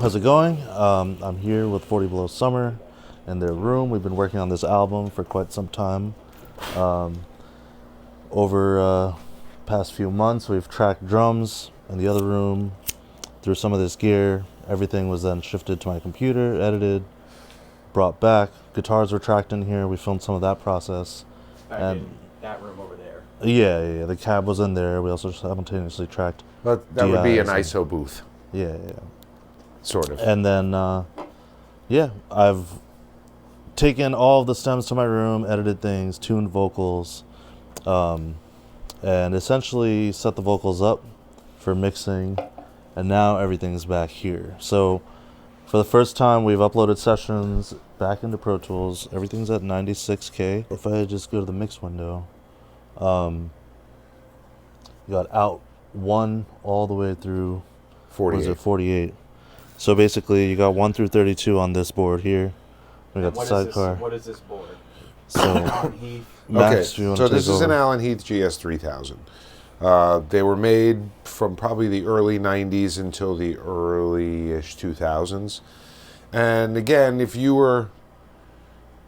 How's it going? I'm here with 40 Below Summer in their room. We've been working on this album for quite some time. Over past few months, we've tracked drums in the other room through some of this gear. Everything was then shifted to my computer, edited, brought back. Guitars were tracked in here. We filmed some of that process. Back in that room over there. Yeah. The cab was in there. We also simultaneously tracked. But that would be an DIs. ISO booth, Yeah. sort of. And then, I've taken all of the stems to my room, edited things, tuned vocals, and essentially set the vocals up for mixing. And now everything's back here. So for the first time, we've uploaded sessions back into Pro Tools. Everything's at 96K. If I just go to the mix window, you got out 1 all the way through 48. 48. So basically, you got 1 through 32 on this board here. We got the sidecar. What is this board? So, Allen Heath. Max, do you want so to this take is an over? Allen Heath GS3000. They were made from probably the early 90s until the early-ish 2000s. And again, if you were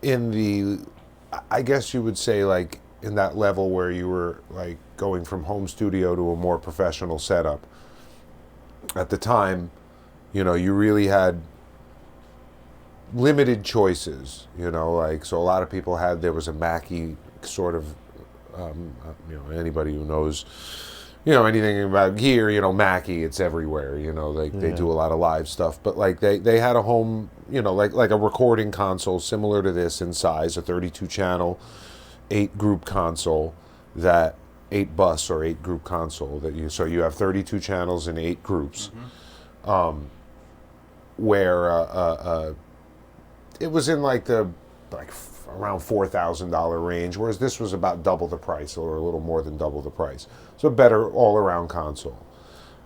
in the, I guess you would say like in that level where you were like going from home studio to a more professional setup, at the time, you know, you really had limited choices, you know, like, so a lot of people had, there was a Mackie sort of, you know, anybody who knows, you know, anything about gear, you know, Mackie, it's everywhere, you know, like they do a lot of live stuff, but like they had a home, you know, like a recording console similar to this in size, a 32 channel, 8 group console that 8 bus or 8 group console that you, so you have 32 channels in 8 groups. Where it was in like the around $4,000 range, whereas this was about double the price or a little more than double the price. So a better all-around console,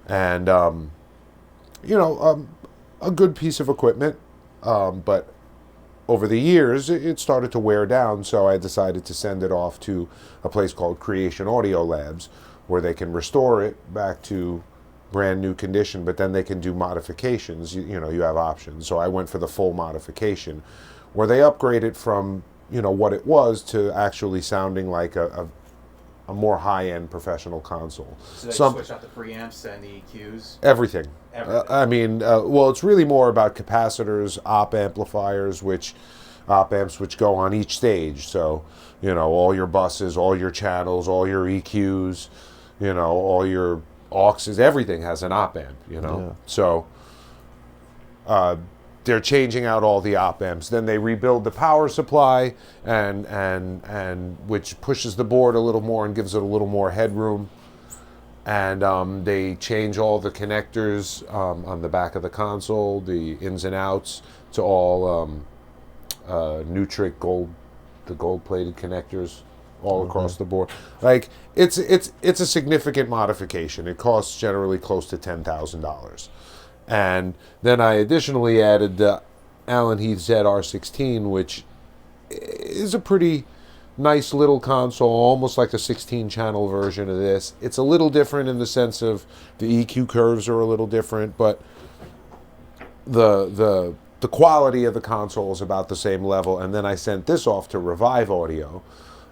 and you know, a good piece of equipment, but over the years it started to wear down. So I decided to send it off to a place called Creation Audio Labs, where they can restore it back to brand new condition, but then they can do modifications. You know, you have options. So I went for the full modification, where they upgrade it from, you know, what it was to actually sounding like a more high-end professional console. So they switch out the preamps and the EQs? Everything. Everything. I mean, well, it's really more about capacitors, op amplifiers, op amps which go on each stage. So, you know, all your buses, all your channels, all your EQs, you know, all your auxes, everything has an op amp, you know. Yeah. So they're changing out all the op amps. Then they rebuild the power supply, and which pushes the board a little more and gives it a little more headroom. And they change all the connectors on the back of the console, the ins and outs, to all Nutric gold, the gold-plated connectors all across the board. Like, it's a significant modification. It costs generally close to $10,000. And then I additionally added the Allen Heath ZR16, which is a pretty nice little console, almost like a 16-channel version of this. It's a little different in the sense of the EQ curves are a little different, but the quality of the console is about the same level. And then I sent this off to Revive Audio,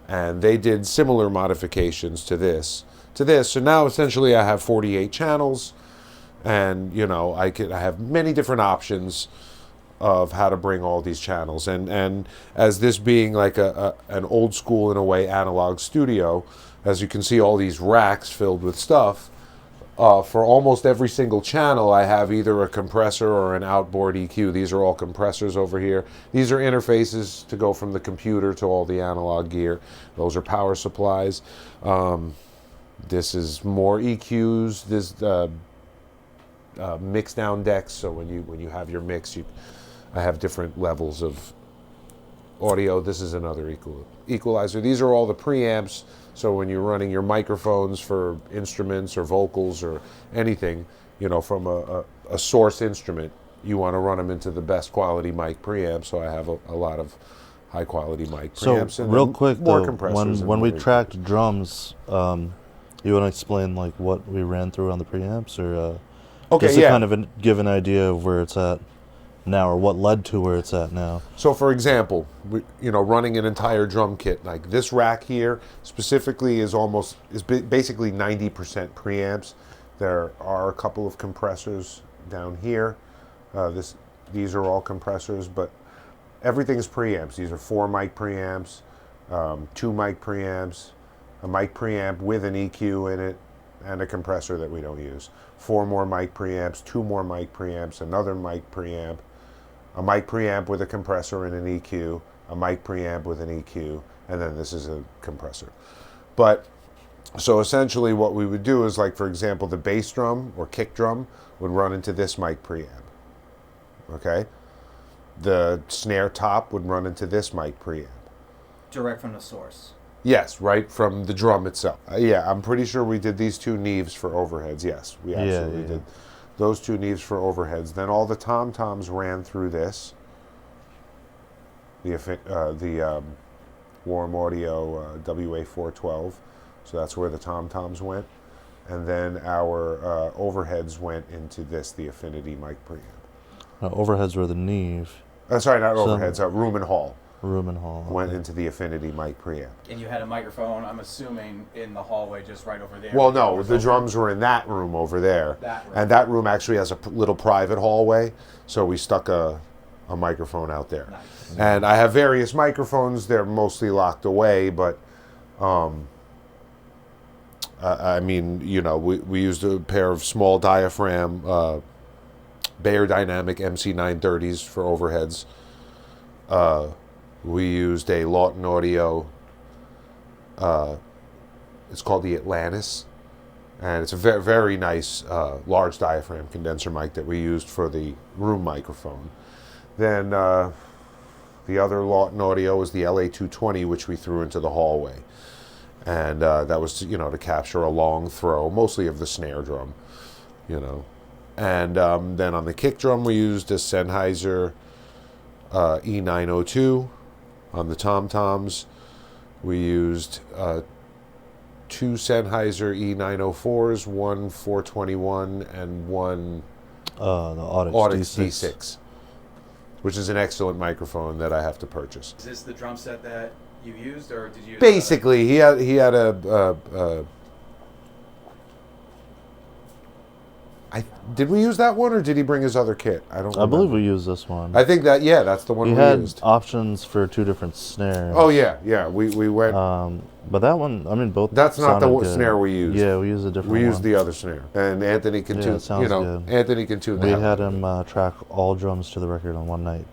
and they did similar modifications to this. So now essentially I have 48 channels, and you know, I have many different options of how to bring all these channels. And as this being like an old school, in a way, analog studio, as you can see all these racks filled with stuff, for almost every single channel I have either a compressor or an outboard EQ. These are all compressors over here. These are interfaces to go from the computer to all the analog gear. Those are power supplies. This is more EQs. This mix down decks. So when you have your mix, I have different levels of audio. This is another equalizer. These are all the preamps. So when you're running your microphones for instruments or vocals or anything, you know, from a source instrument, you want to run them into the best quality mic preamp. So I have a lot of high quality mic preamps. So and real quick more though, compressors when and we more tracked drums, you want to explain like what we ran through on the preamps, or Okay, Just to yeah. kind of give an idea of where it's at now, or what led to where it's at now. So, for example, running an entire drum kit like this rack here specifically is basically 90% preamps. There are a couple of compressors down here. These are all compressors, but everything's preamps. These are 4 mic preamps, 2 mic preamps, a mic preamp with an EQ in it, and a compressor that we don't use. 4 more mic preamps, 2 more mic preamps, another mic preamp, a mic preamp with a compressor and an EQ, a mic preamp with an EQ, and then this is a compressor. But so essentially what we would do is, like, for example, the bass drum or kick drum would run into this mic preamp. Okay? The snare top would run into this mic preamp. Direct from the source. Yes, right from the drum itself. Yeah, I'm pretty sure we did these 2 Neves for overheads. Yes, we absolutely did those 2 Neves for overheads. Then all the tom-toms ran through this. The Warm Audio WA412. So that's where the tom-toms went. And then our overheads went into this, the Affinity mic preamp. Overheads were the Neve. Sorry, not overheads, room and hall. Room and hall. Went into the Affinity mic preamp. And you had a microphone, I'm assuming, in the hallway just right over there. Well, no, the drums were in that room over there. That room. And that room actually has a little private hallway, so we stuck a microphone out there. Nice. And I have various microphones. They're mostly locked away, but I mean, we used a pair of small diaphragm Behringer Dynamic MC930s for overheads. We used a Lawton Audio, it's called the Atlantis, and it's a very, very nice large diaphragm condenser mic that we used for the room microphone. Then the other Lawton Audio was the LA220, which we threw into the hallway, and that was to capture a long throw, mostly of the snare drum, And then on the kick drum we used a Sennheiser E902. On the tom-toms, we used 2 Sennheiser E904s, one 421 and one The Audix D6, which is an excellent microphone that I have to purchase. Is this the drum set that you used, or did you use Basically, he had a did we use that one, or did he bring his other kit? I don't remember. I believe we used this one. I think that's the one we had used. options for 2 different snares. Oh yeah, we went. But that one, I mean, both. That's not the good. snare we used. Yeah, we used a different one. We used the other snare, and Anthony can tune. Good. Anthony can tune. We had him track all drums to the record on one night,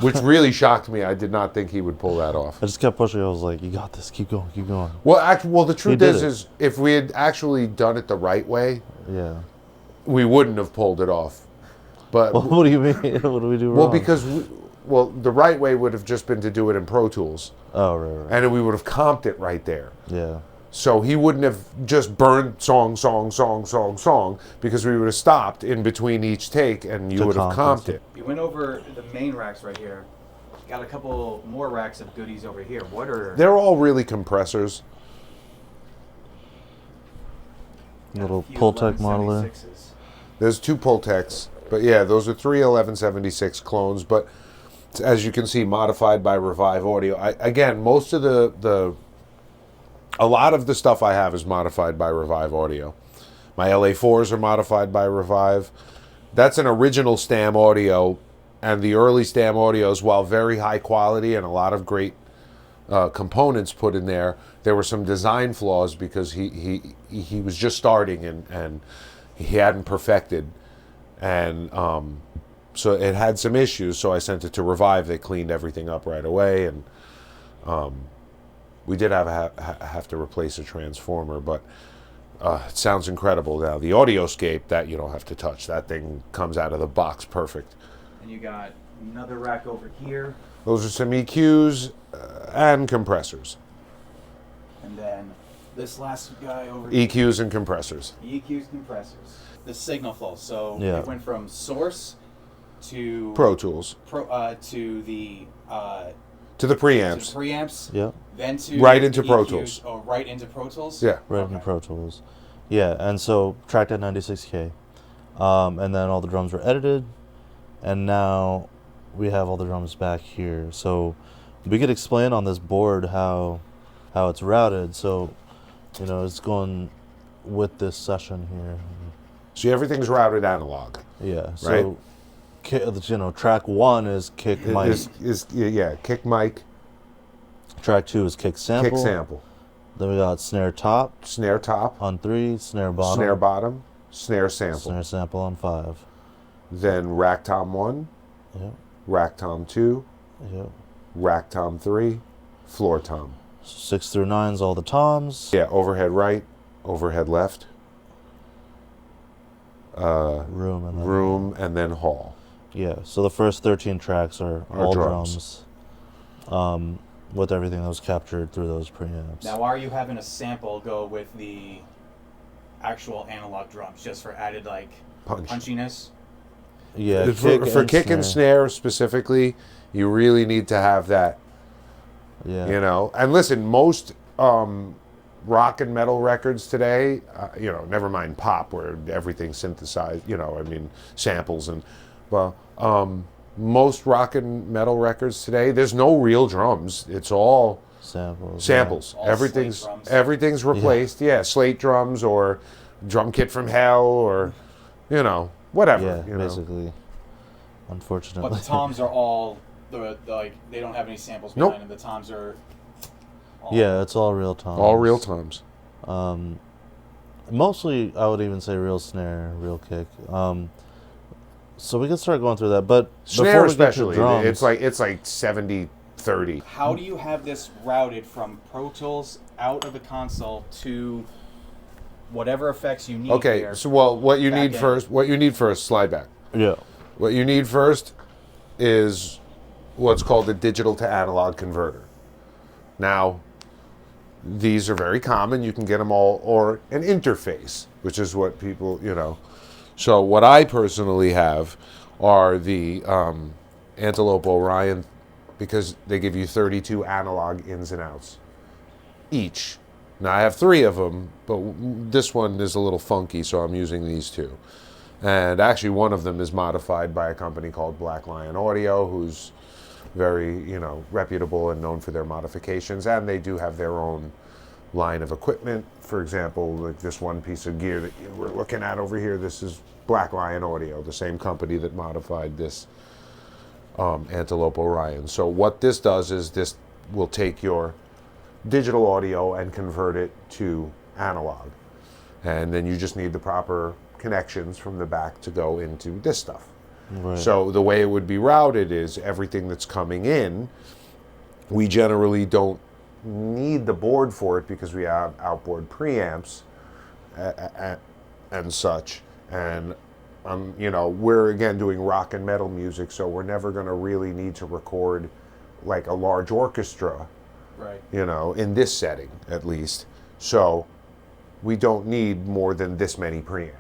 which really shocked me. I did not think he would pull that off. I just kept pushing. I was like, "You got this. Keep going. Keep going." Well, the truth is if we had actually done it the right way, we wouldn't have pulled it off. But what do you mean? What do we do wrong? Well, because the right way would have just been to do it in Pro Tools. Oh, right. And we would have comped it right there. Yeah. So he wouldn't have just burned song, because we would have stopped in between each take, and you would have comped it. You went over the main racks right here. Got a couple more racks of goodies over here. What are... They're all really compressors. Little Pultec modeler. There's 2 Pultecs, but yeah, those are 3 1176 clones, but as you can see, modified by Revive Audio. Again, most of a lot of the stuff I have is modified by Revive Audio. My LA4s are modified by Revive. That's an original Stam Audio, and the early Stam Audios, while very high quality and a lot of great components put in there were some design flaws because he was just starting and he hadn't perfected, and so it had some issues. So I sent it to Revive. They cleaned everything up right away, and we did have to replace a transformer, but it sounds incredible now. The Audioscape, that you don't have to touch. That thing comes out of the box perfect. And you got another rack over here. Those are some EQs and compressors. And then this last guy over here. EQs and compressors. EQs, compressors. The signal flow. So Yeah. it went from source to Pro Tools. To the preamps. To preamps. Yeah. Then to Right into the Pro EQs. Tools. Oh, right into Pro Tools? Yeah. Right in Pro Tools. Yeah, and so tracked at 96K. And then all the drums were edited, and now we have all the drums back here. So we could explain on this board how it's routed. So, it's going with this session here. So everything's routed analog. Yeah. So, track 1 is kick mic. Kick mic. Track 2 is kick sample. Kick sample. Then we got snare top. Snare top. On 3, snare bottom. Snare bottom. Snare sample. Snare sample on 5. Then rack tom 1. Yep. Rack tom 2. Yep. Rack tom 3. Floor tom. 6 through 9's all the toms. Yeah, overhead right, overhead left. Room and then hall. Yeah, so the first 13 tracks are all drums. With everything that was captured through those preamps. Now, why are you having a sample go with the actual analog drums, just for added punchiness? Yeah, for kick and snare specifically, you really need to have that. Yeah. And listen, most rock and metal records today, never mind pop where everything's synthesized, samples most rock and metal records today, there's no real drums. It's all samples. All Everything's replaced. Yeah, slate drums or drum kit from hell or whatever. Yeah, basically. Unfortunately. But the toms are all they don't have any samples behind them. The toms are it's all real toms. All real toms. Mostly I would even say real snare, real kick. So we can start going through that, but snare especially, drums, it's like 70-30. How do you have this routed from Pro Tools out of the console to whatever effects you need? Okay, here, so what you need first, slide back. Yeah. What you need first is what's called a digital to analog converter. Now, these are very common. You can get them all, or an interface, which is what people, So what I personally have are the Antelope Orion, because they give you 32 analog ins and outs each. Now I have 3 of them, but this one is a little funky, so I'm using these 2. And actually one of them is modified by a company called Black Lion Audio, who's very, reputable and known for their modifications, and they do have their own line of equipment. For example, like this one piece of gear that we're looking at over here, this is Black Lion Audio, the same company that modified this Antelope Orion. So what this does is this will take your digital audio and convert it to analog. And then you just need the proper connections from the back to go into this stuff. Right. So the way it would be routed is everything that's coming in, we generally don't need the board for it because we have outboard preamps and such. And we're again doing rock and metal music, so we're never going to really need to record like a large orchestra, right? In this setting at least. So we don't need more than this many preamps.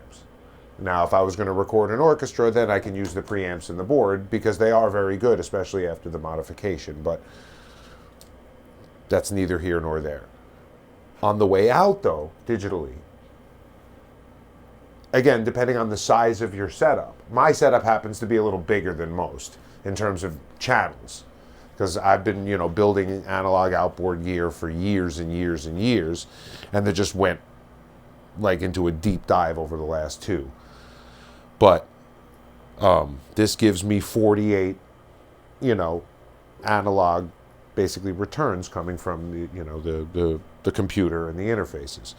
Now, if I was going to record an orchestra, then I can use the preamps in the board because they are very good, especially after the modification. But that's neither here nor there. On the way out, though, digitally, again, depending on the size of your setup. My setup happens to be a little bigger than most in terms of channels, because I've been, building analog outboard gear for years and years and years, and they just went into a deep dive over the last 2. But this gives me 48, analog, basically returns coming from the computer and the interfaces.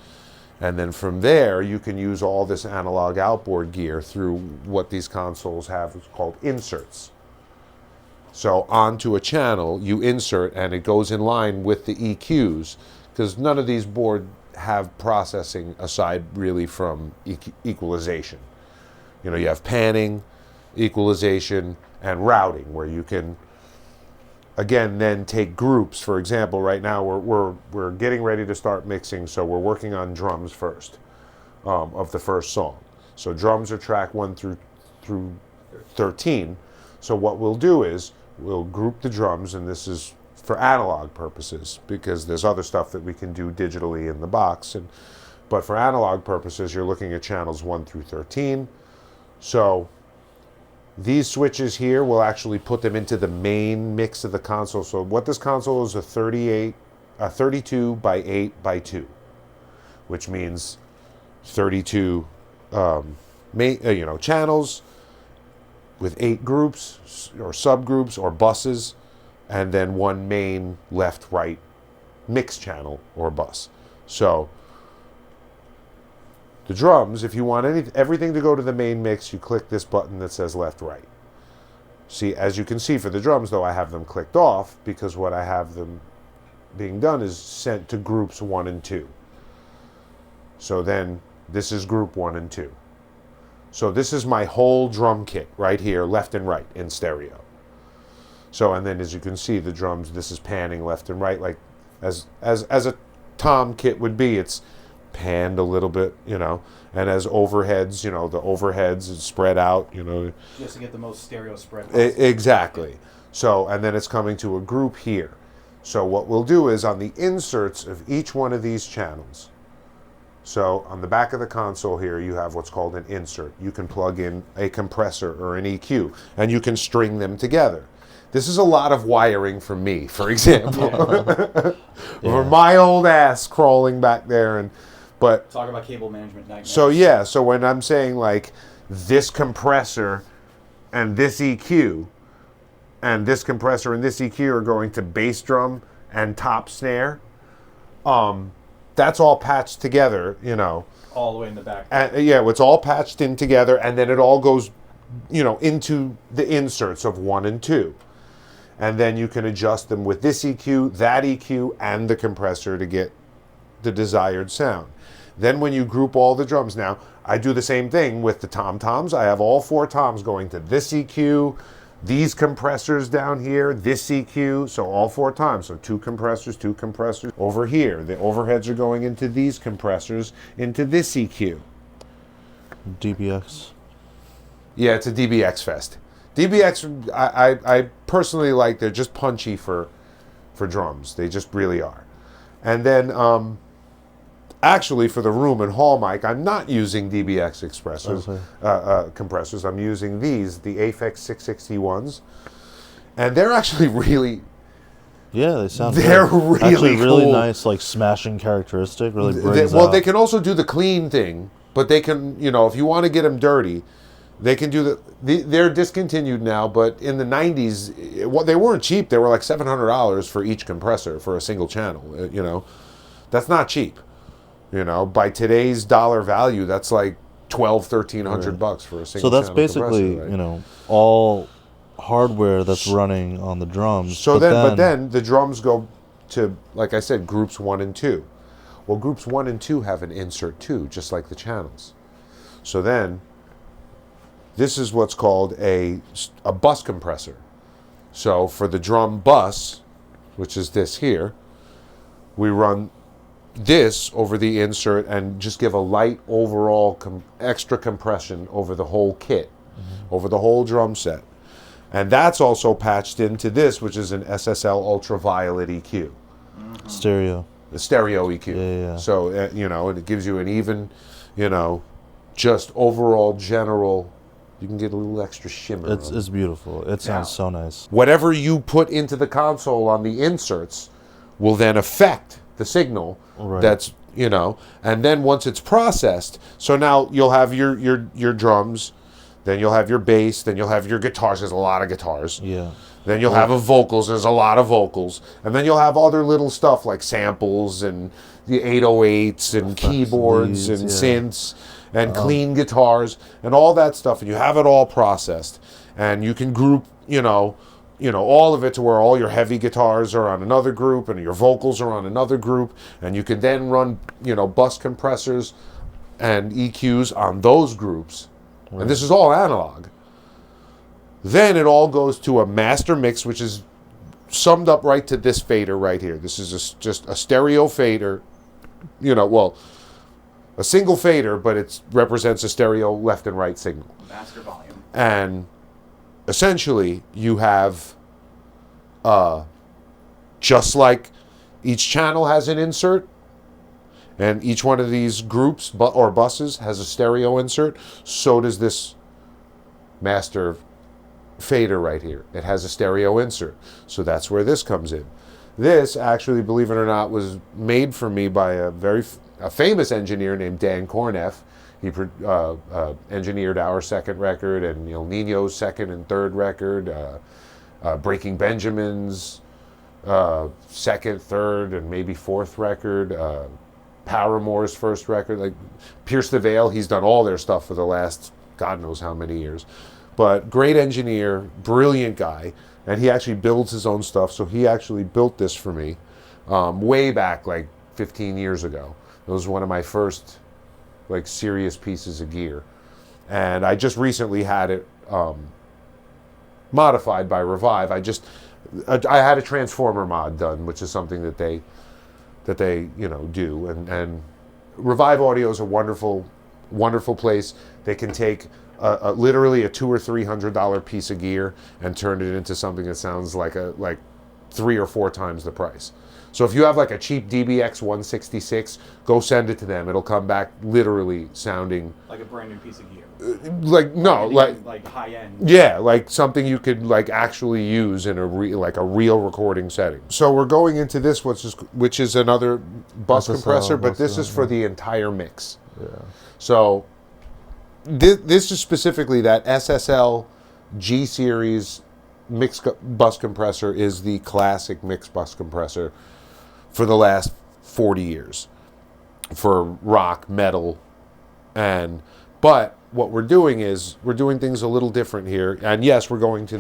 And then from there, you can use all this analog outboard gear through what these consoles have called inserts. So onto a channel, you insert, and it goes in line with the EQs, because none of these boards have processing aside really from equalization. You have panning, equalization, and routing, where you can, again, then take groups. For example, right now we're getting ready to start mixing, so we're working on drums first of the first song. So drums are track 1 through 13. So what we'll do is we'll group the drums, and this is for analog purposes because there's other stuff that we can do digitally in the box. But for analog purposes, you're looking at channels 1 through 13. So these switches here will actually put them into the main mix of the console. So what this console is, a 32 by 8 by 2, which means 32 channels with 8 groups or subgroups or buses, and then one main left-right mix channel or bus. So the drums, if you want everything to go to the main mix, you click this button that says left-right. See, as you can see for the drums, though, I have them clicked off because what I have them being done is sent to groups 1 and 2. So then this is group 1 and 2. So this is my whole drum kit right here, left and right in stereo. So, and then as you can see, the drums, this is panning left and right, like as a tom kit would be. It's panned a little bit, you know, and as overheads, you know, the overheads is spread out, you know. Just to get the most stereo spread. Exactly. So, and then it's coming to a group here. So what we'll do is on the inserts of each one of these channels, so on the back of the console here, you have what's called an insert. You can plug in a compressor or an EQ, and you can string them together. This is a lot of wiring for me, for example. For my old ass crawling back there. But talk about cable management nightmares. So yeah, so when I'm saying like this compressor and this EQ, and this compressor and this EQ are going to bass drum and top snare, that's all patched together, you know. All the way in the back. And, yeah, it's all patched in together, and then it all goes, you know, into the inserts of 1 and 2. And then you can adjust them with this EQ, that EQ, and the compressor to get the desired sound. Then when you group all the drums, now I do the same thing with the tom-toms. I have all 4 toms going to this EQ, these compressors down here, this EQ, so all 4 toms. So 2 compressors. Over here, the overheads are going into these compressors, into this EQ. DBX. Yeah, it's a DBX fest. DBX, I personally like, they're just punchy for drums. They just really are. And then, actually, for the room and hall mic, I'm not using DBX compressors. I'm using these, the Aphex 661s. And they're actually really... Yeah, they sound They're good. really Actually, really cool. nice, like, smashing characteristic. Really brings Well, out. they can also do the clean thing, but they can, you know, if you want to get them dirty, they can do they're discontinued now, but in the 90s, they weren't cheap. They were like $700 for each compressor for a single channel, you know. That's not cheap. You know, by today's dollar value, that's like $1,200-$1,300 for a single. So that's channel basically, right? you know, all hardware that's running on the drums. So but then the drums go to, like I said, groups 1 and 2. Well, groups 1 and 2 have an insert too, just like the channels. So then, this is what's called a bus compressor. So for the drum bus, which is this here, we run this over the insert and just give a light overall extra compression over the whole kit, over the whole drum set. And that's also patched into this, which is an SSL ultraviolet EQ. Stereo. The stereo EQ. Yeah. So, you know, and it gives you an even, you know, just overall general, you can get a little extra shimmer. It's beautiful. It sounds so nice. Whatever you put into the console on the inserts will then affect the signal. Right. That's, you know, and then once it's processed, so now you'll have your drums, then you'll have your bass, then you'll have your guitars. There's a lot of guitars. Yeah. Then you'll have vocals. There's a lot of vocals. And then you'll have other little stuff like samples and the 808s and keyboards leads, and yeah. synths and clean guitars and all that stuff. And you have it all processed. And you can group, you know, all of it to where all your heavy guitars are on another group and your vocals are on another group. And you can then run, you know, bus compressors and EQs on those groups. Right. And this is all analog. Then it all goes to a master mix, which is summed up right to this fader right here. This is just a stereo fader, you know, well, a single fader, but it represents a stereo left and right signal. Master volume. And essentially, you have, just like each channel has an insert, and each one of these groups or buses has a stereo insert, so does this master fader right here. It has a stereo insert, so that's where this comes in. This actually, believe it or not, was made for me by a famous engineer named Dan Korneff. He engineered our second record and Nino's second and third record, Breaking Benjamin's second, third, and maybe fourth record, Paramore's first record, like Pierce the Veil. He's done all their stuff for the last God knows how many years. But great engineer, brilliant guy, and he actually builds his own stuff. So he actually built this for me way back like 15 years ago. It was one of my first like serious pieces of gear, and I just recently had it modified by Revive. I had a transformer mod done, which is something that they do, and Revive Audio is a wonderful place. They can take literally a $200 or $300 piece of gear and turn it into something that sounds like 3 or 4 times the price. So if you have like a cheap DBX 166, go send it to them. It'll come back literally sounding like a brand new piece of gear. Like high end. Yeah, like something you could like actually use in a real recording setting. So we're going into this, which is another bus compressor, but this is for the entire mix. Yeah. So this is specifically that SSL G series mix bus compressor is the classic mix bus compressor for the last 40 years for rock, metal, but what we're doing is we're doing things a little different here. And yes, we're going to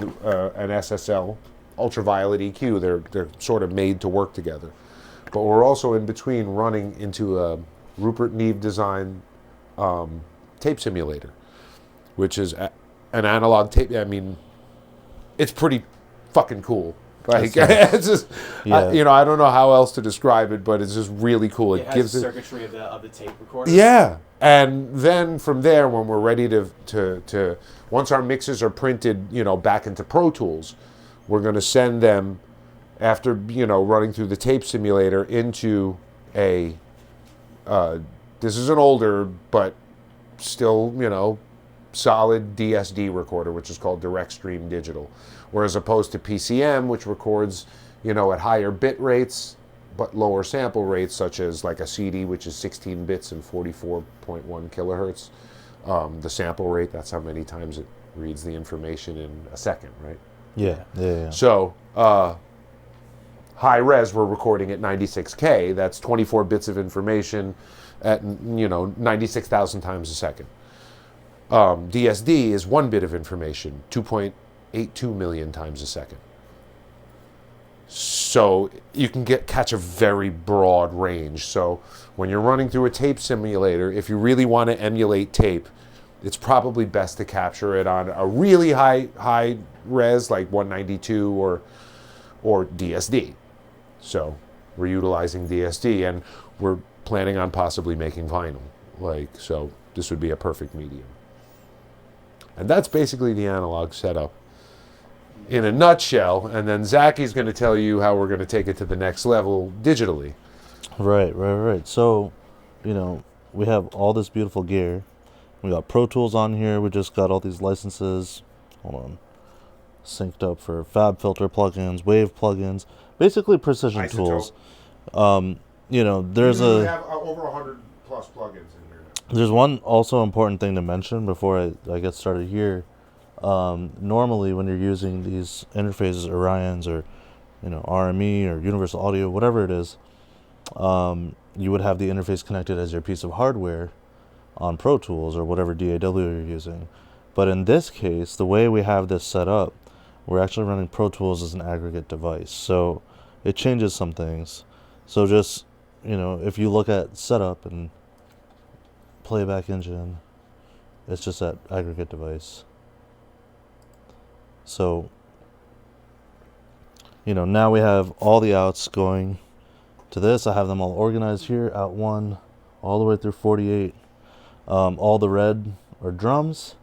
an SSL ultraviolet EQ. They're sort of made to work together. But we're also in between running into a Rupert Neve design tape simulator, which is an analog tape. I mean, it's pretty fucking cool. Like it's just, yeah. I don't know how else to describe it, but it's just really cool. It has the circuitry of the tape recorder. Yeah, and then from there, when we're ready to once our mixes are printed, back into Pro Tools, we're going to send them after running through the tape simulator into a. This is an older but still solid DSD recorder, which is called Direct Stream Digital. Whereas opposed to PCM, which records, at higher bit rates, but lower sample rates, such as like a CD, which is 16 bits and 44.1 kilohertz. The sample rate, that's how many times it reads the information in a second, right? Yeah. So, high res, we're recording at 96K. That's 24 bits of information at, 96,000 times a second. DSD is 1 bit of information, 2.82 million times a second. So you can catch a very broad range. So when you're running through a tape simulator, if you really want to emulate tape, it's probably best to capture it on a really high res like 192 or DSD. So we're utilizing DSD, and we're planning on possibly making vinyl. So this would be a perfect medium. And that's basically the analog setup in a nutshell. And then Zacky's going to tell you how we're going to take it to the next level digitally. Right. So, we have all this beautiful gear. We got Pro Tools on here. We just got all these licenses. Hold on. Synced up for Fab Filter plugins, Wave plugins, basically precision tools. There's we have over 100 plus plugins in here now. There's one also important thing to mention before I get started here. Normally when you're using these interfaces, Orions or RME or Universal Audio, whatever it is, you would have the interface connected as your piece of hardware on Pro Tools or whatever DAW you're using. But in this case, the way we have this set up, we're actually running Pro Tools as an aggregate device. So it changes some things. So just, if you look at setup and playback engine, it's just that aggregate device. So, now we have all the outs going to this. I have them all organized here, out 1 all the way through 48. All the red are drums.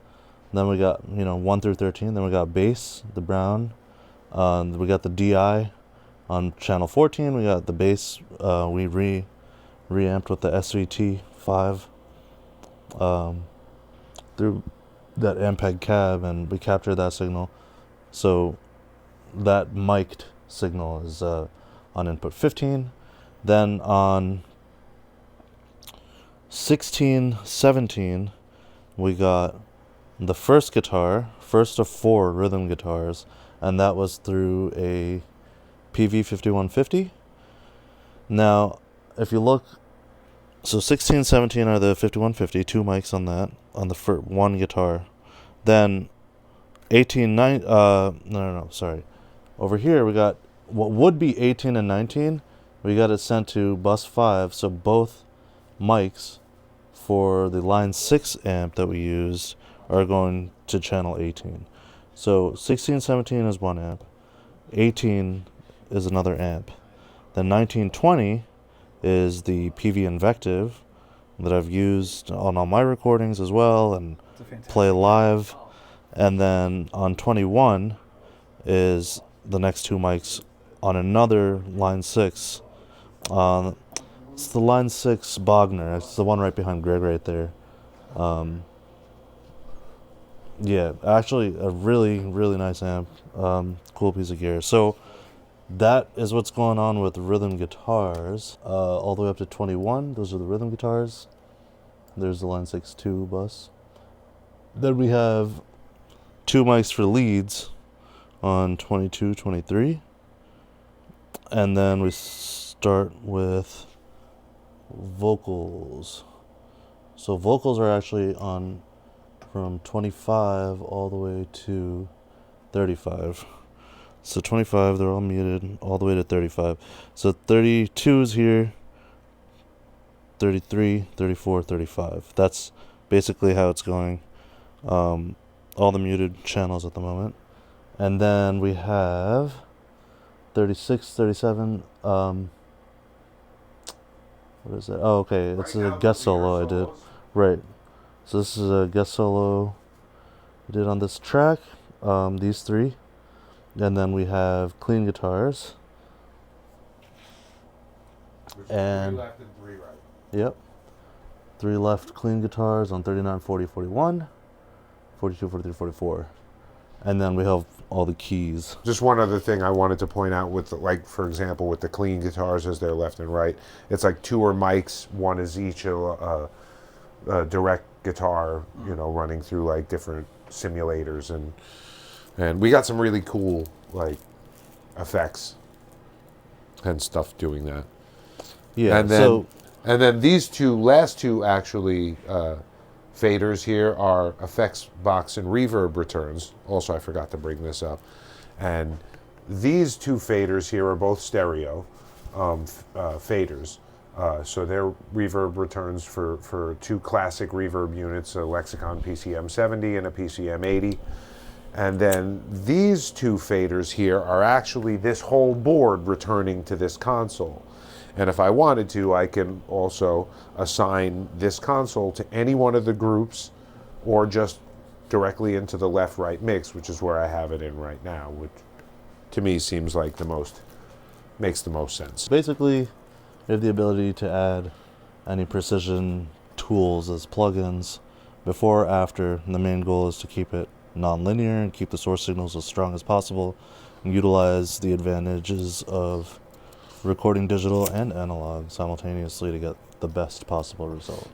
Then we got 1 through 13. Then we got bass, the brown. We got the DI on channel 14. We got the bass. We reamped with the SVT 5 through that Ampeg cab, and we captured that signal. So that mic'd signal is on input 15. Then on 16, 17, we got the first guitar, first of 4 rhythm guitars, and that was through a PV5150. Now, if you look, so 16, 17 are the 5150, 2 mics on that, on the one guitar. Then 18, sorry. Over here we got what would be 18 and 19. We got it sent to bus 5, so both mics for the line 6 amp that we used are going to channel 18. So 16, 17 is one amp, 18 is another amp. Then 19, 20 is the PV Invective that I've used on all my recordings as well and play live. And then on 21 is the next 2 mics on another line 6. It's the line 6 Bogner. It's the one right behind Greg right there. Yeah, actually a really, really nice amp. Cool piece of gear. So that is what's going on with rhythm guitars. All the way up to 21, those are the rhythm guitars. There's the line 6 2 bus. Then we have 2 mics for leads on 22, 23. And then we start with vocals. So vocals are actually on from 25 all the way to 35. So 25, they're all muted all the way to 35. So 32 is here, 33, 34, 35. That's basically how it's going. All the muted channels at the moment. And then we have 36, 37. What is that? Oh, okay. It's a guest solo I did. Right. So this is a guest solo I did on this track. These 3. And then we have clean guitars. And 3 left and 3 right. Yep. 3 left clean guitars on 39, 40, 41, 42, 43, 44. And then we have all the keys. Just one other thing I wanted to point out with, like, for example, with the clean guitars as they're left and right, it's like 2 are mics, 1 is each a direct guitar, you know, running through like different simulators, and we got some really cool like effects and stuff doing that. Yeah. And then these last two actually faders here are effects box and reverb returns. Also, I forgot to bring this up. And these 2 faders here are both stereo faders. So they're reverb returns for 2 classic reverb units, a Lexicon PCM70 and a PCM80. And then these 2 faders here are actually this whole board returning to this console. And if I wanted to, I can also assign this console to any one of the groups or just directly into the left-right mix, which is where I have it in right now, which to me seems like makes the most sense. Basically, you have the ability to add any precision tools as plugins before or after. And the main goal is to keep it non-linear and keep the source signals as strong as possible and utilize the advantages of recording digital and analog simultaneously to get the best possible result.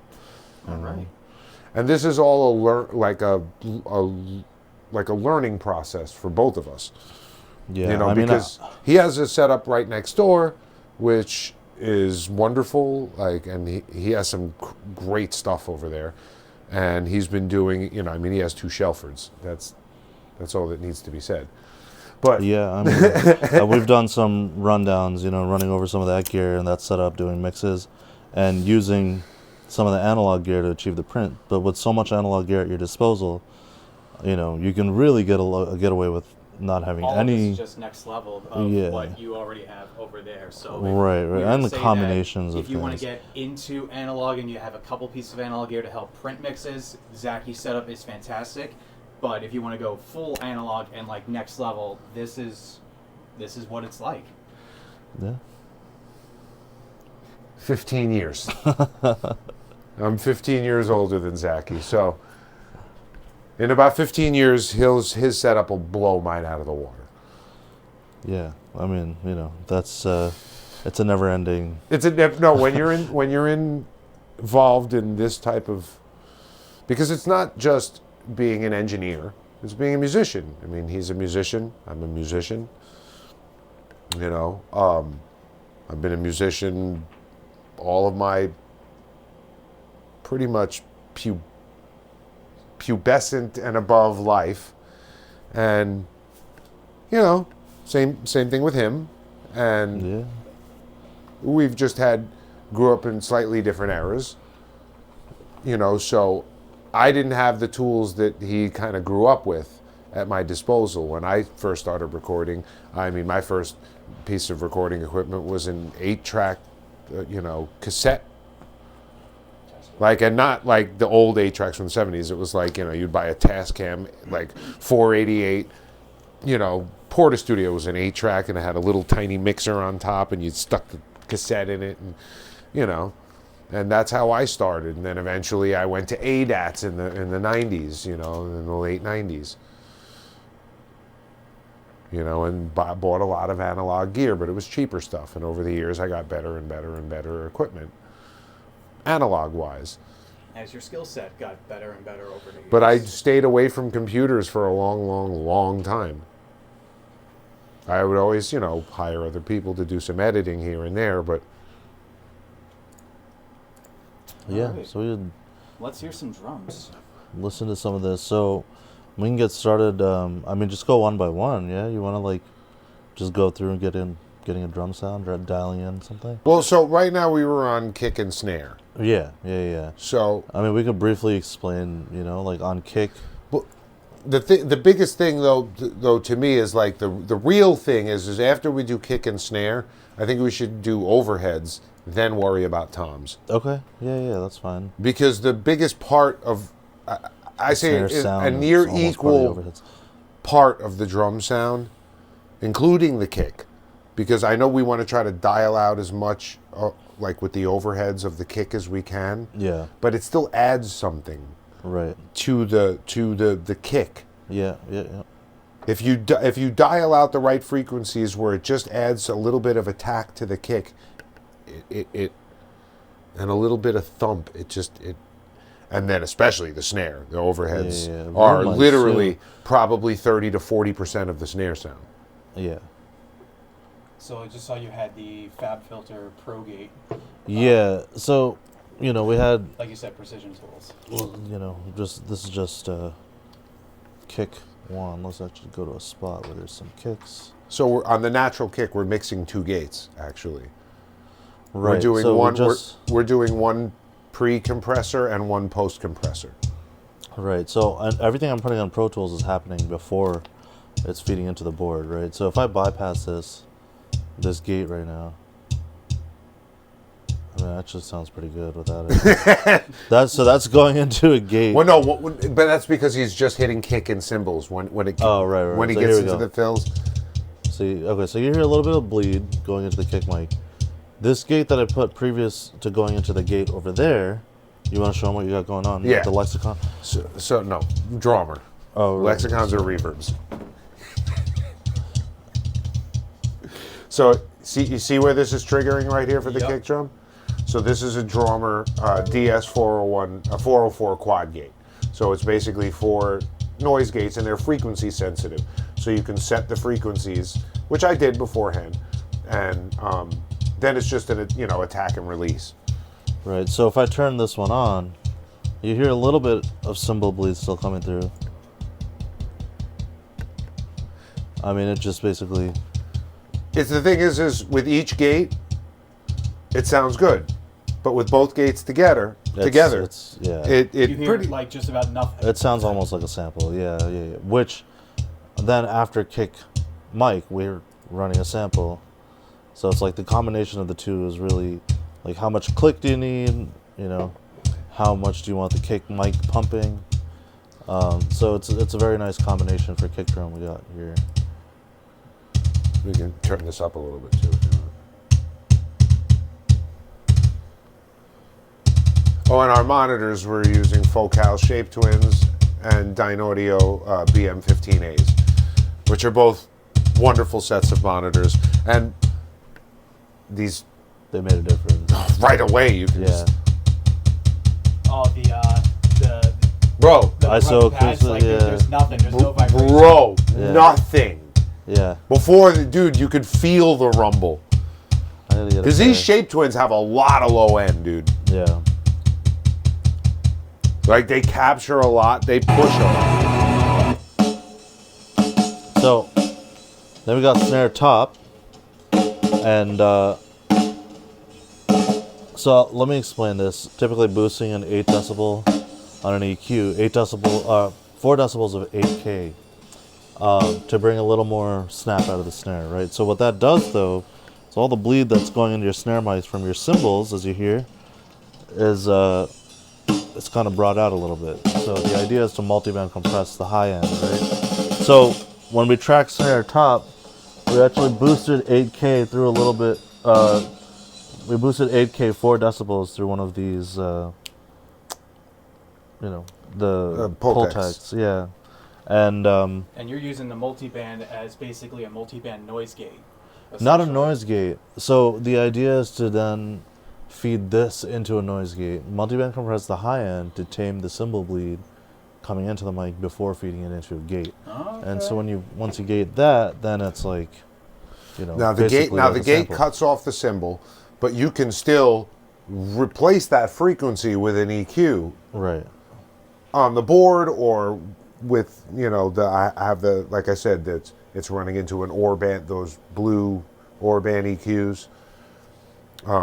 All right. And this is all like a learning process for both of us. Yeah, you know, because he has a setup right next door, which is wonderful. Like, and he has some great stuff over there, and he's been doing. You know, I mean, he has 2 Shelfords. That's all that needs to be said. But yeah, I mean, we've done some rundowns, you know, running over some of that gear and that setup, doing mixes, and using some of the analog gear to achieve the print. But with so much analog gear at your disposal, you know, you can really get away with not having all any. Of this is just next level of what you already have over there. So right, and the combinations of if you things. want to get into analog and you have a couple pieces of analog gear to help print mixes, Zacky's setup is fantastic. But if you want to go full analog and like next level, this is what it's like. Yeah. 15 years. I'm 15 years older than Zachy, so In about 15 years, his setup will blow mine out of the water. Yeah, I mean, that's it's a never-ending. No, when you're involved in this type of, because it's not just being an engineer, it's being a musician. I mean, he's a musician, I'm a musician. I've been a musician all of my pretty much pubescent and above life, and same thing with him, and Yeah. we've just grew up in slightly different eras, so I didn't have the tools that he kind of grew up with at my disposal when I first started recording. I mean, my first piece of recording equipment was an 8-track, cassette. And not like the old 8-tracks from the 70s. It was like, you'd buy a Tascam, like 488, Porta-Studio was an 8-track, and it had a little tiny mixer on top, and you'd stuck the cassette in it, and, and that's how I started. And then eventually I went to ADATs in the 90s, in the late 90s. And bought a lot of analog gear, but it was cheaper stuff. And over the years, I got better and better and better equipment, analog-wise. As your skill set got better and better over the years. But I stayed away from computers for a long, long, long time. I would always, hire other people to do some editing here and there, but... Yeah, Alright. so Let's hear some drums. listen to some of this. So we can get started. Just go one by one. Yeah, you want to just go through and getting a drum sound or dialing in something. Well, so right now we were on kick and snare. Yeah. So we could briefly explain. On kick. the biggest thing though to me is like the real thing is after we do kick and snare, I think we should do overheads, then worry about toms. Okay. Yeah, that's fine. Because the biggest part of I say Snare is sound a is near almost part of the equal overheads. part of the drum sound, including the kick, because I know we want to try to dial out as much like with the overheads of the kick as we can. Yeah. But it still adds something Right. to the kick. Yeah. If you dial out the right frequencies where it just adds a little bit of attack to the kick, it and a little bit of thump, and then especially the snare, the overheads Yeah. are Room lights, literally too. probably 30 to 40% of the snare sound. Yeah. So I just saw you had the FabFilter Pro Gate. Yeah. So, we had, Like you said, precision tools. this is just kick one. Let's actually go to a spot where there's some kicks. So on the natural kick, we're mixing two gates actually. Right. We're doing so one. We're we're doing one pre-compressor and one post-compressor. right. So everything I'm putting on Pro Tools is happening before it's feeding into the board, right? So if I bypass this gate right now, that just sounds pretty good without it. That's going into a gate. Well, no, but that's because he's just hitting kick and cymbals when it. Oh, right. When he So gets here we into go. the fills. So you hear a little bit of bleed going into the kick mic. This gate that I put previous to going into the gate over there, you want to show them what you got going on? Yeah. The lexicon. So no, drummer. Oh, right. Lexicons are reverbs. So you see where this is triggering right here for the Yep. kick drum? So this is a drummer DS401, a 404 quad gate. So it's basically 4 noise gates and they're frequency sensitive. So you can set the frequencies, which I did beforehand, and then it's just an attack and release. Right. So if I turn this one on, you hear a little bit of cymbal bleed still coming through. It just basically. It's the thing is with each gate, it sounds good, but with both gates together, It's yeah. it You hear pretty. like just about nothing. It sounds almost like a sample. Yeah. Which then after kick mic, we're running a sample. So it's like the combination of the two is really like how much click do you need? How much do you want the kick mic pumping? So it's a very nice combination for kick drum we got here. We can turn this up a little bit too. If you want. Oh, and our monitors, we're using Focal Shape Twins and Dynaudio BM15As, which are both wonderful sets of monitors. And these, They made a difference. right away, you can Yeah. just, Oh, the bro, ISO pads, acoustic, like, yeah. there's nothing. There's no vibration. bro, Yeah. nothing. Yeah. Before, dude, you could feel the rumble. I gotta get Because it these there. Shape Twins have a lot of low end, dude. Yeah. Like, they capture a lot, they push a lot. So then we got snare top, and so let me explain this. Typically boosting an 8 decibel on an EQ, 4 decibels of 8K, to bring a little more snap out of the snare, right? So what that does though, is all the bleed that's going into your snare mics from your cymbals, as you hear, is it's kind of brought out a little bit. So the idea is to multiband compress the high end, right? So when we track snare top, we actually boosted 8K through a little bit. We boosted 8K 4 decibels through one of these, the Pultex. Pultex, yeah. And And you're using the multiband as basically a multiband noise gate. not a essentially. noise gate. So the idea is to then feed this into a noise gate. Multiband compress the high end to tame the cymbal bleed coming into the mic before feeding it into a gate. And so once you gate that, then it's like, Now the gate, basically like a gate sample. cuts off the cymbal, but you can still replace that frequency with an EQ Right. on the board or with I have the, like I said, that it's running into an Orband, those blue Orband EQs.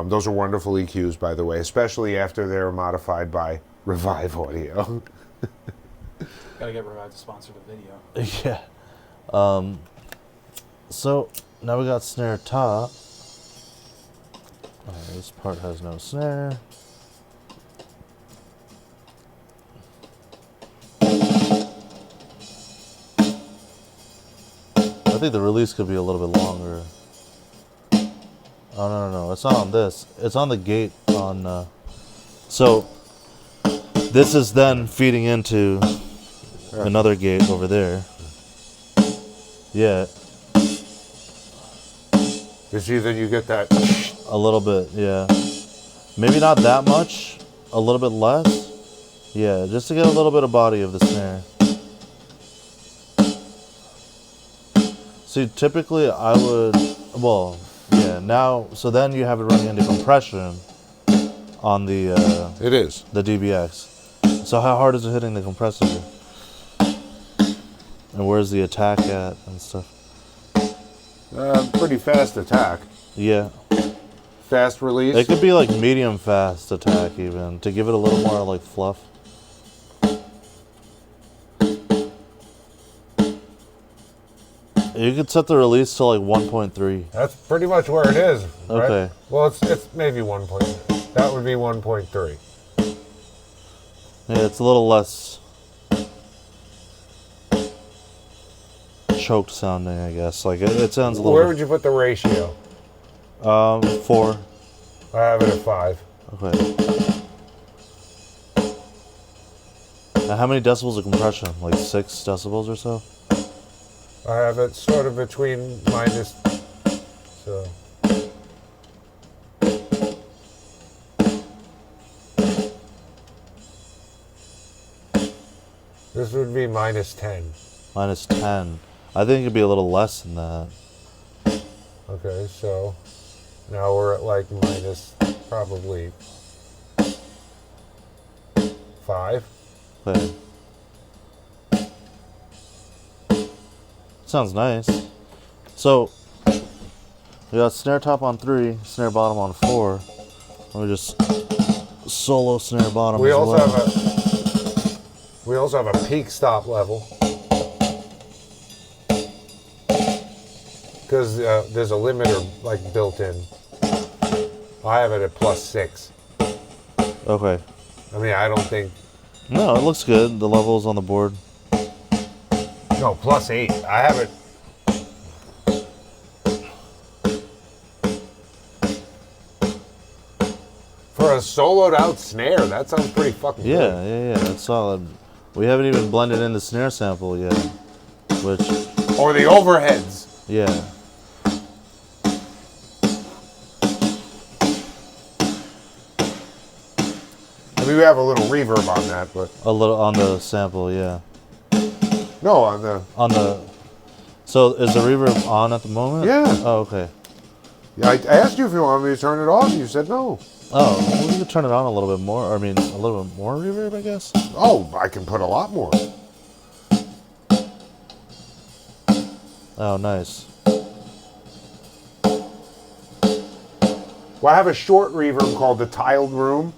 Those are wonderful EQs, by the way, especially after they're modified by Revive Audio. Gotta get Revive to sponsor the video. Yeah. So now we got snare top. This part has no snare. I think the release could be a little bit longer. Oh no, it's not on this. It's on the gate on. So this is then feeding into another gate over there. Yeah, You see, then you get that. a little bit. Yeah, maybe not that much. A little bit less. Yeah, just to get a little bit of body of the snare. See, typically I would. Well, yeah. Now, so then you have it running into compression on the It is. DBX. So how hard is it hitting the compressor? And where's the attack at and stuff? Pretty fast attack. Yeah. Fast release. It could be like medium fast attack even, to give it a little more like fluff. You could set the release to like 1.3. That's pretty much where it is. Right? Okay. Well, it's maybe 1 point. That would be 1.3. Yeah, it's a little less choked sounding, I guess. Like it sounds a little Where would you put the ratio? 4. I have it at 5. Okay. Now, how many decibels of compression? Like 6 decibels or so? I have it sort of between minus. So. This would be minus 10. Minus 10. I think it'd be a little less than that. Okay, so now we're at like minus probably 5. Okay. Sounds nice. So, we got snare top on 3, snare bottom on 4. Let me just solo snare bottom We as also well. have a peak stop level because there's a limiter like built in. I have it at +6. Okay. I mean, I don't think. No, it looks good. The levels on the board. No, +8. I have it. For a soloed out snare, that sounds pretty fucking Yeah, good. yeah, that's solid. We haven't even blended in the snare sample yet, which... Or the overheads. Yeah. I mean, we have a little reverb on that, but... A little on the sample, yeah. No, on the... On the... So, is the reverb on at the moment? Yeah. Oh, okay. Yeah, I asked you if you wanted me to turn it off, and you said no. Oh, well, we could turn it on a little bit more. I mean, a little bit more reverb, I guess. Oh, I can put a lot more. Oh, nice. Well, I have a short reverb called the tiled room,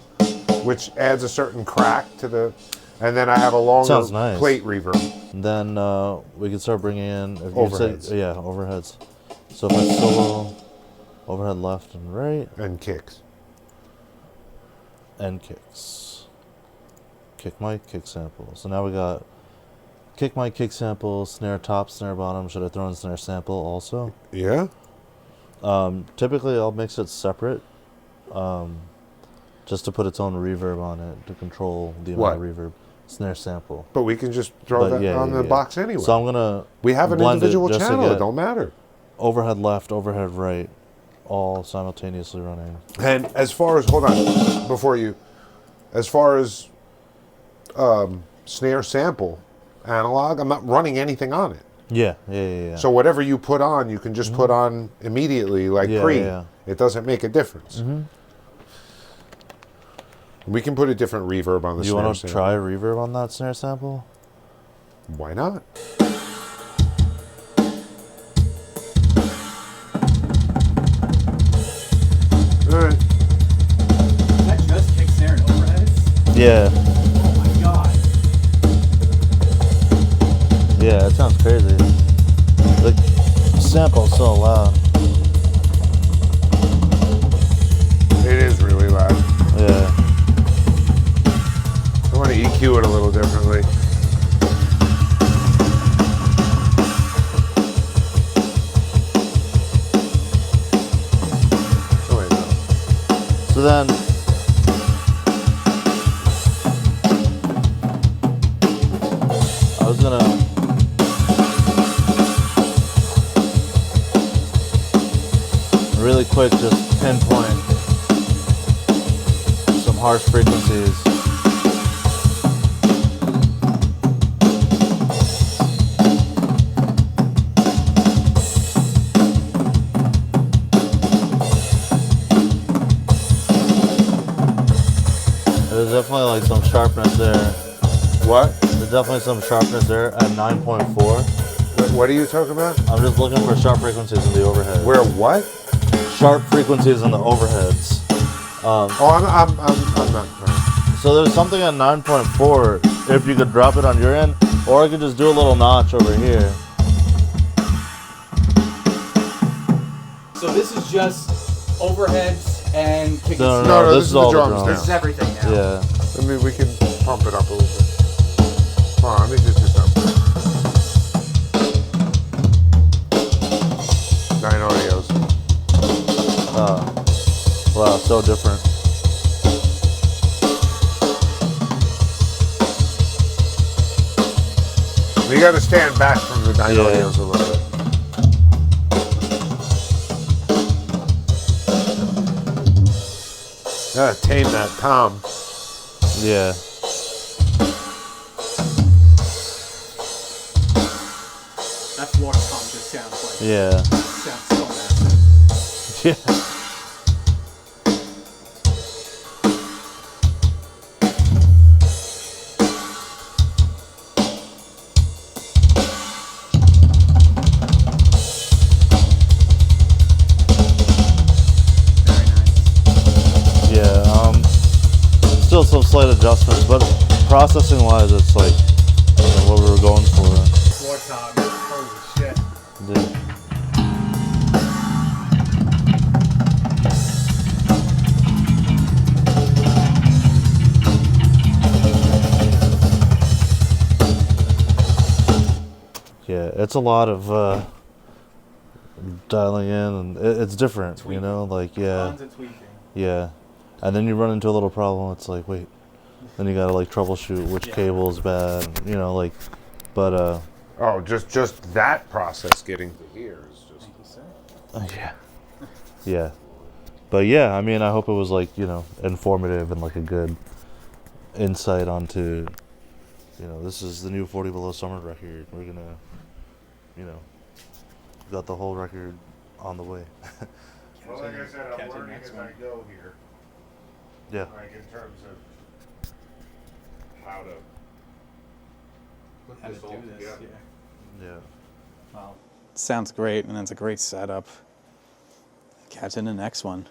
which adds a certain crack to the... And then I have a longer Sounds nice. plate reverb. And then we can start bringing in... Overheads. Yeah, overheads. So if I solo, overhead left and right. And kicks. And kicks. Kick mic, kick sample. So now we got kick mic, kick sample, snare top, snare bottom. Should I throw in snare sample also? Yeah? Typically I'll mix it separate. Just to put its own reverb on it to control the amount of reverb. Snare sample. But we can just throw that on the box anyway. So I'm gonna... We have an blend individual it just to channel. It get don't matter. overhead left, overhead right, all simultaneously running. And as far as... Hold on. Before you... As far as snare sample analog, I'm not running anything on it. Yeah. So whatever you put on, you can just put on immediately, like pre. Yeah. It doesn't make a difference. We can put a different reverb on the You snare want to sample. try reverb on that snare sample? Why not? All right. Is that just kick, snare, and overheads? Yeah. Oh my god. Yeah, it sounds crazy. The sample's so loud. It is really loud. Yeah. I want to EQ it a little differently. Oh, wait, no. So then, I was gonna really quick just pinpoint some harsh frequencies. There's definitely like some sharpness there. What? There's definitely some sharpness there at 9.4. What are you talking about? I'm just looking for sharp frequencies in the overhead. Where what? Sharp frequencies in the overheads. Oh, I'm not. So there's something at 9.4 if you could drop it on your end, or I could just do a little notch over here. So this is just overheads and kick No, and No, this this is is all the the drums drums. This is everything now. Yeah. I mean, we can pump it up a little bit. Hold on, let me just do something. 9 audios. Wow, so different. You got to stand back from the 9 Yeah. audios a little bit. Gotta tame that tom. Yeah. That floor tom just sounds like Yeah. sounds so massive. Yeah. Very nice. Yeah. Still some slight adjustments, but processing wise, it's like what we were going for. Floor tom. Holy shit. Yeah. Yeah, it's a lot of dialing in, and it's different, you know, like, yeah, Tons of tweaking. yeah. And then you run into a little problem, it's like, wait, Then you gotta like troubleshoot which Yeah. cable is bad, you know, like. But Oh, just that process getting to here is just. Thank you, sir. yeah, yeah. But yeah, I mean, I hope it was like, you know, informative and like a good insight onto, you know, this is the new 40 Below Summer record. We're gonna, you know, got the whole record on the way. Well, like I said, I'm Catch it learning next as one. I go here. Yeah. Like in terms of how to put How to this all do this? together. Yeah. Yeah. Well, sounds great, and it's a great setup. Catch you in the next one.